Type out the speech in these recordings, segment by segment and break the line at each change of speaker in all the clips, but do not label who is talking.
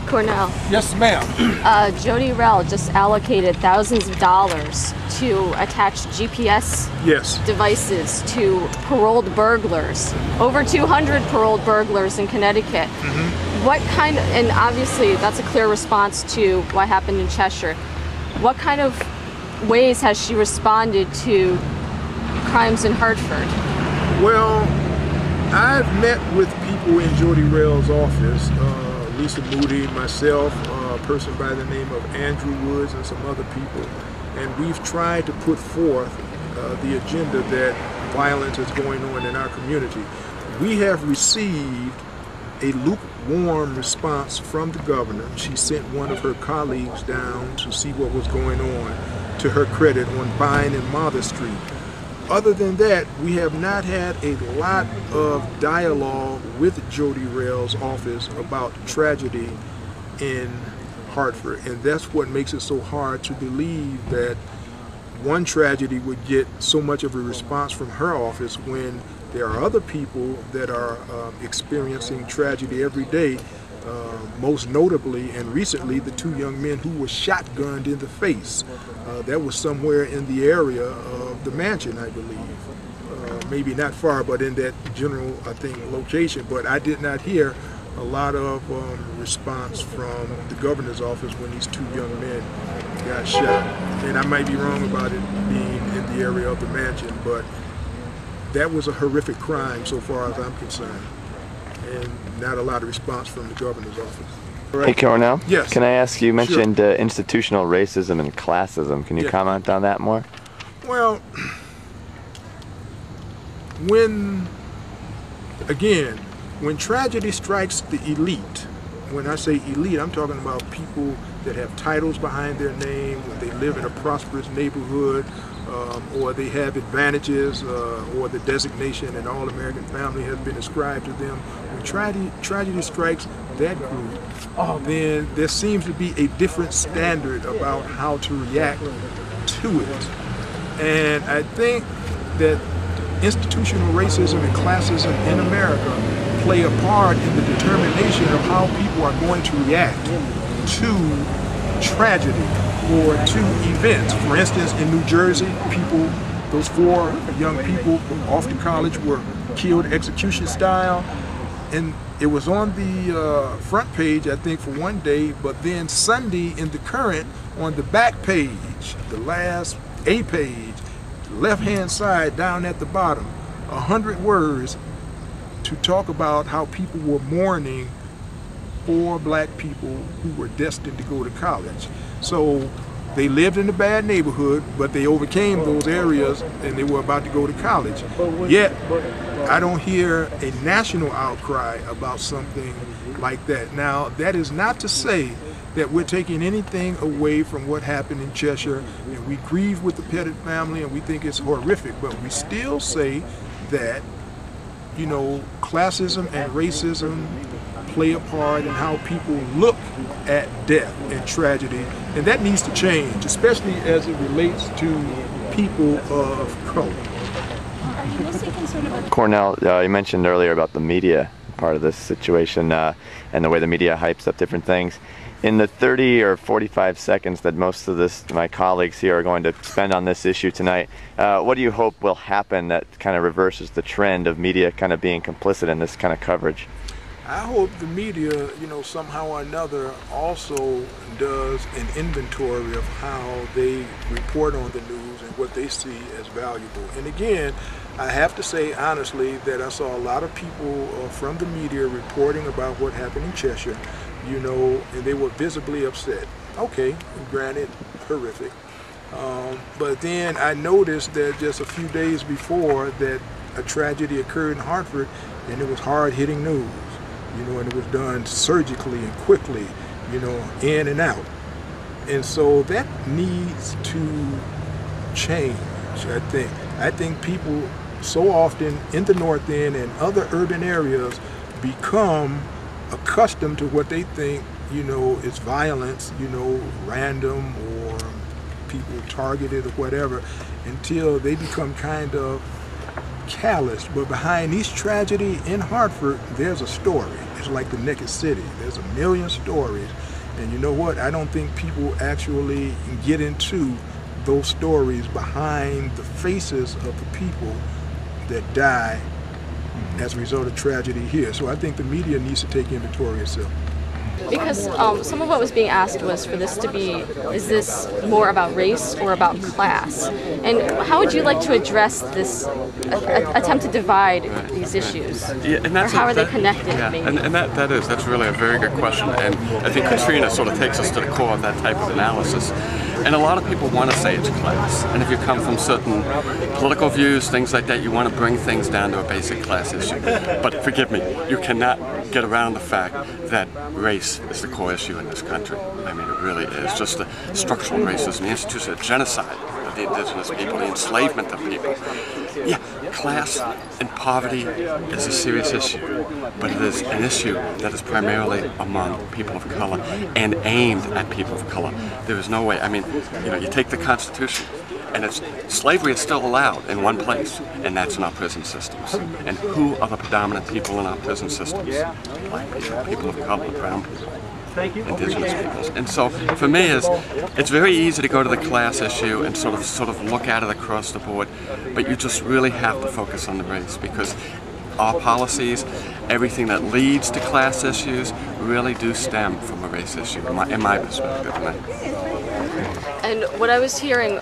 Cornell.
Yes, ma'am.
Jody Rell just allocated thousands of dollars to attach GPS devices to paroled burglars. Over 200 paroled burglars in Connecticut. What kind of, and obviously that's a clear response to what happened in Cheshire. What kind of ways has she responded to crimes in Hartford?
Well, I've met with people in Jody Rell's office, Lisa Moody, myself, a person by the name of Andrew Woods, and some other people, and we've tried to put forth the agenda that violence is going on in our community. We have received a lukewarm response from the governor. She sent one of her colleagues down to see what was going on, to her credit, on Vine and Mather Street. Other than that, we have not had a lot of dialogue with Jody Rell's office about tragedy in Hartford, and that's what makes it so hard to believe that one tragedy would get so much of a response from her office when there are other people that are experiencing tragedy every day, most notably and recently the two young men who were shotgunned in the face. That was somewhere in the area of the mansion, I believe. Maybe not far, but in that general, I think, location. But I did not hear a lot of response from the governor's office when these two young men got shot. And I might be wrong about it being in the area of the mansion, but that was a horrific crime so far as I'm concerned, and not a lot of response from the governor's office. Right.
Hey, Cornell?
Yes.
Can I ask, you mentioned institutional racism and classism. Can you comment on that more?
Well, when tragedy strikes the elite, when I say elite, I'm talking about people that have titles behind their name, when they live in a prosperous neighborhood, or they have advantages, or the designation an all-American family has been ascribed to them. When tragedy strikes that group, then there seems to be a different standard about how to react to it. And I think that institutional racism and classism in America play a part in the determination of how people are going to react to tragedy or to events. For instance, in New Jersey, those 4 young people off to college were killed execution style, and it was on the front page, I think, for one day, but then Sunday in the Current, on the back page, the last A page, left-hand side down at the bottom, 100 words to talk about how people were mourning 4 black people who were destined to go to college. So they lived in a bad neighborhood, but they overcame those areas and they were about to go to college. Yet, I don't hear a national outcry about something like that. Now, that is not to say that we're taking anything away from what happened in Cheshire, and we grieve with the Pettit family and we think it's horrific, but we still say that, you know, classism and racism play a part in how people look at death and tragedy, and that needs to change, especially as it relates to people of color.
Are you mostly concerned about
Cornell, you mentioned earlier about the media part of this situation and the way the media hypes up different things. In the 30 or 45 seconds that most of my colleagues here are going to spend on this issue tonight, what do you hope will happen that kind of reverses the trend of media kind of being complicit in this kind of coverage?
I hope the media, you know, somehow or another also does an inventory of how they report on the news and what they see as valuable. And again, I have to say honestly that I saw a lot of people from the media reporting about what happened in Cheshire, you know, and they were visibly upset. Okay, granted, horrific. But then I noticed that just a few days before that a tragedy occurred in Hartford, and it was hard-hitting news. You know, and it was done surgically and quickly, you know, in and out. And so that needs to change, I think. I think people so often in the North End and other urban areas become accustomed to what they think, you know, is violence, you know, random or people targeted or whatever, until they become kind of callous. But behind each tragedy in Hartford, there's a story. is like the naked city. There's a million stories, and you know what? I don't think people actually get into those stories behind the faces of the people that die as a result of tragedy here. So I think the media needs to take inventory itself.
Because some of what was being asked was for this to be, is this more about race or about class? And how would you like to address this attempt to divide these issues?
Yeah, and that's
or how are they connected?
Yeah,
maybe?
and that's really a very good question. And I think Katrina sort of takes us to the core of that type of analysis. And a lot of people want to say it's class. And if you come from certain political views, things like that, you want to bring things down to a basic class issue. But forgive me, you cannot get around the fact that race is the core issue in this country. I mean, it really is. Just the structural racism, the institution of genocide of the indigenous people, the enslavement of people. Yeah, class and poverty is a serious issue, but it is an issue that is primarily among people of color and aimed at people of color. There is no way. I mean, you know, you take the Constitution, and slavery is still allowed in one place, and that's in our prison systems. And who are the predominant people in our prison systems? Black people, people of color, brown people, indigenous peoples. And so, for me, it's very easy to go to the class issue and sort of look at it across the board, but you just really have to focus on the race, because our policies, everything that leads to class issues, really do stem from a race issue, in my perspective.
And what I was hearing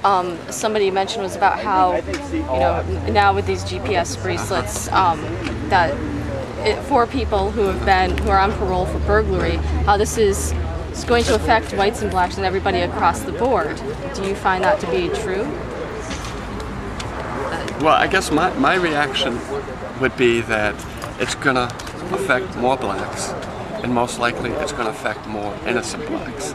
somebody mention was about how, you know, now with these GPS bracelets, that for people who are on parole for burglary, how this is going to affect whites and blacks and everybody across the board. Do you find that to be true?
Well, I guess my reaction would be that it's going to affect more blacks, and most likely it's going to affect more innocent blacks,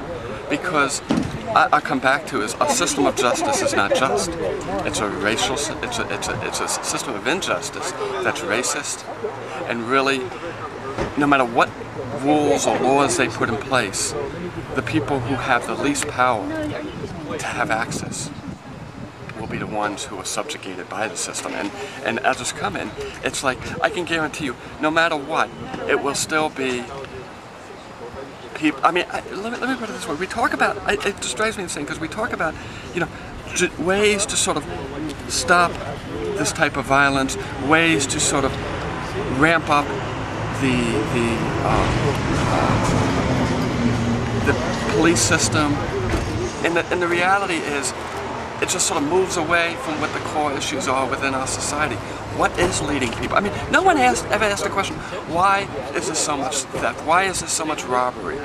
because I come back to is a system of justice is not just. It's a racial. It's a system of injustice that's racist, and really, no matter what rules or laws they put in place, the people who have the least power to have access will be the ones who are subjugated by the system. And as it's coming, it's like, I can guarantee you, no matter what, it will still be people. I mean, let me put it this way. We talk about, it just drives me insane, because we talk about, you know, ways to sort of stop this type of violence, ways to sort of ramp up the police system, and the reality is, it just sort of moves away from what the core issues are within our society. What is leading people? I mean, no one ever asked the question, why is there so much theft? Why is there so much robbery?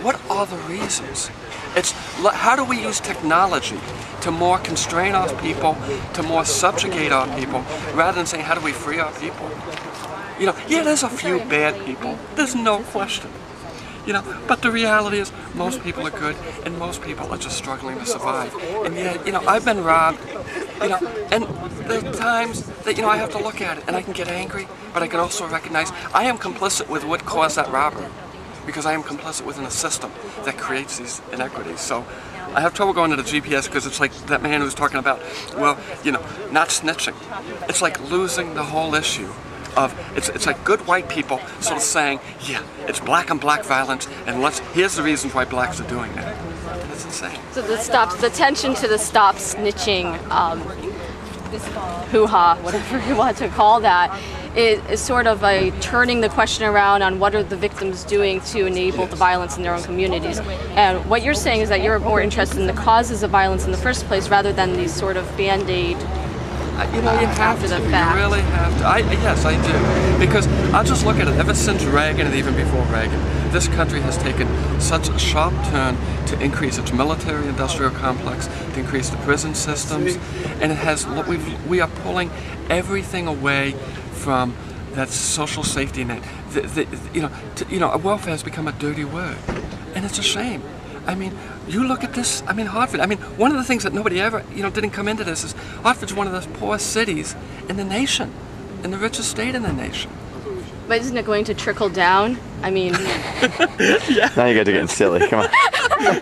What are the reasons? It's how do we use technology to more constrain our people, to more subjugate our people, rather than saying, how do we free our people? You know, yeah, there's a few bad people. There's no question. You know, but the reality is most people are good, and most people are just struggling to survive. And yet, you know, I've been robbed, you know, and there are times that, you know, I have to look at it and I can get angry, but I can also recognize I am complicit with what caused that robbery, because I am complicit within a system that creates these inequities. So I have trouble going to the GPS, because it's like that man who was talking about, well, you know, not snitching. It's like losing the whole issue of, it's like good white people sort of saying, yeah, it's black on black violence, and here's the reasons why blacks are doing that. And it's insane.
So the attention to the stop snitching, hoo-ha, whatever you want to call that, is sort of a turning the question around on what are the victims doing to enable the violence in their own communities. And what you're saying is that you're more interested in the causes of violence in the first place, rather than these sort of band-aid.
You know, you have to. You really have to. Yes, I do. Because I'll just look at it. Ever since Reagan, and even before Reagan, this country has taken such a sharp turn to increase its military-industrial complex, to increase the prison systems, and it has. We are pulling everything away from that social safety net. Welfare has become a dirty word, and it's a shame. I mean, you look at this, I mean, Hartford, I mean, one of the things that nobody ever, didn't come into this is Hartford's one of the poorest cities in the nation, in the richest state in the nation.
But isn't it going to trickle down? I mean...
Yeah. Now you guys are getting silly, come on.